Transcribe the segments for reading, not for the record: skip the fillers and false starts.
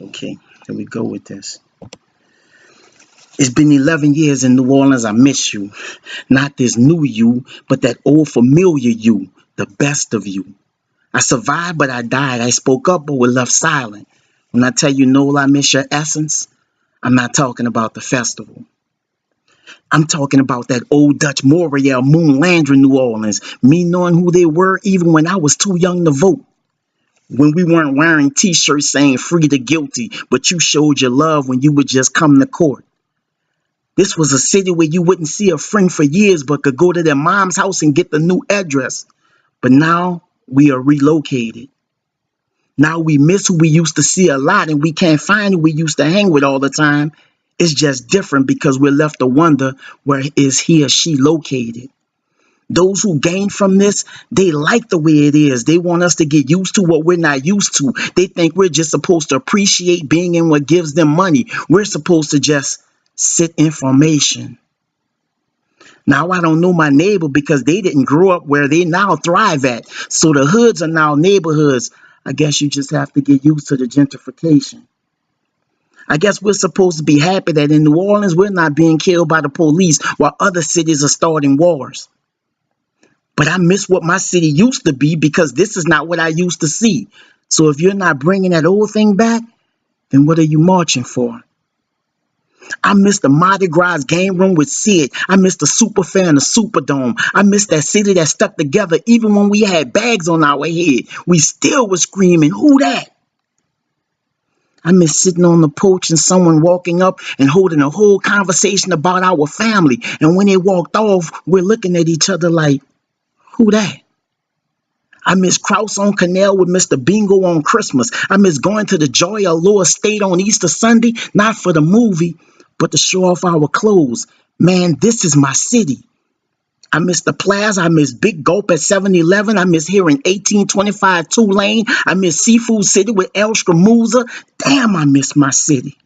Okay, here we go with this. It's been 11 years in New Orleans. I miss you. Not this new you, but that old familiar you, the best of you. I survived, but I died. I spoke up, but was left silent. When I tell you, Noel, I miss your essence, I'm not talking about the festival. I'm talking about that old Dutch Moriel Moon Landry New Orleans, me knowing who they were even when I was too young to vote. When we weren't wearing t-shirts saying free the guilty, but you showed your love when you would just come to court. This was a city where you wouldn't see a friend for years but could go to their mom's house and get the new address. But now we are relocated. Now we miss who we used to see a lot and we can't find who we used to hang with all the time. It's just different because we're left to wonder where is he or she located. Those who gain from this, they like the way it is. They want us to get used to what we're not used to. They think we're just supposed to appreciate being in what gives them money. We're supposed to just sit in formation. Now I don't know my neighbor because they didn't grow up where they now thrive at. So the hoods are now neighborhoods. I guess you just have to get used to the gentrification. I guess we're supposed to be happy that in New Orleans we're not being killed by the police while other cities are starting wars. But I miss what my city used to be because this is not what I used to see. So if you're not bringing that old thing back, then what are you marching for? I miss the Mardi Gras game room with Sid. I miss the Super Fair and the Superdome. I miss that city that stuck together even when we had bags on our head. We still was screaming, who that? I miss sitting on the porch and someone walking up and holding a whole conversation about our family. And when they walked off, we're looking at each other like, who that? I miss Kraus on Canal with Mr. Bingo on Christmas. I miss going to the Joy Allure Estate on Easter Sunday, not for the movie, but to show off our clothes. Man, this is my city. I miss the plaza. I miss Big Gulp at 7-Eleven. I miss hearing 1825 Tulane. I miss Seafood City with El Scramuzza. Damn, I miss my city.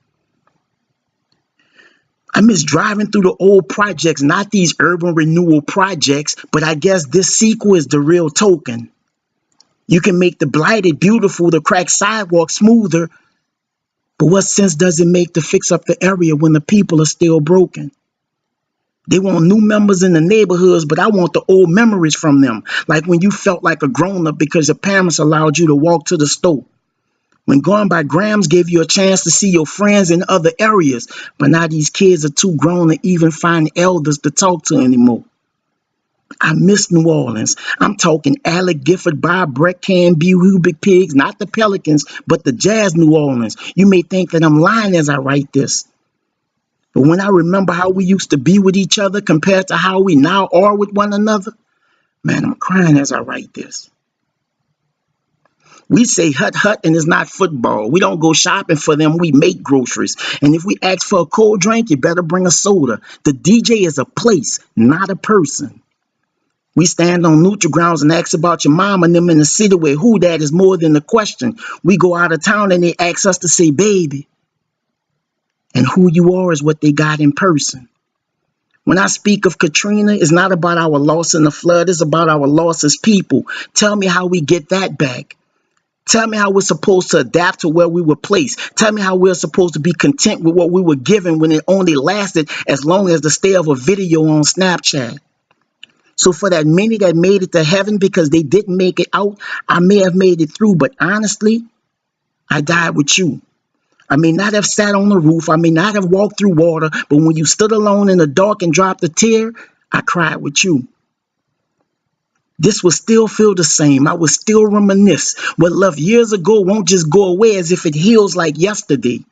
I miss driving through the old projects, not these urban renewal projects, but I guess this sequel is the real token. You can make the blighted beautiful, the cracked sidewalk smoother, but what sense does it make to fix up the area when the people are still broken? They want new members in the neighborhoods, but I want the old memories from them, like when you felt like a grown-up because your parents allowed you to walk to the store. When Going by Grams gave you a chance to see your friends in other areas, but now these kids are too grown to even find elders to talk to anymore. I miss New Orleans. I'm talking Alec Gifford, Bob Breck, Can B, Rubik Pigs, not the Pelicans, but the Jazz New Orleans. You may think that I'm lying as I write this. But when I remember how we used to be with each other compared to how we now are with one another, man, I'm crying as I write this. We say hut hut and it's not football. We don't go shopping for them. We make groceries. And if we ask for a cold drink, you better bring a soda. The DJ is a place, not a person. We stand on neutral grounds and ask about your mom and them in the city where who that is more than a question. We go out of town and they ask us to say baby. And who you are is what they got in person. When I speak of Katrina, it's not about our loss in the flood. It's about our loss as people. Tell me how we get that back. Tell me how we're supposed to adapt to where we were placed. Tell me how we're supposed to be content with what we were given when it only lasted as long as the stay of a video on Snapchat. So for that many that made it to heaven because they didn't make it out, I may have made it through, but honestly, I died with you. I may not have sat on the roof. I may not have walked through water, but when you stood alone in the dark and dropped a tear, I cried with you. This will still feel the same. I will still reminisce. What left years ago won't just go away as if it heals like yesterday.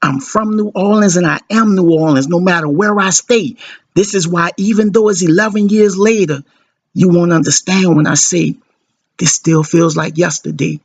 I'm from New Orleans and I am New Orleans no matter where I stay. This is why even though it's 11 years later, you won't understand when I say this still feels like yesterday.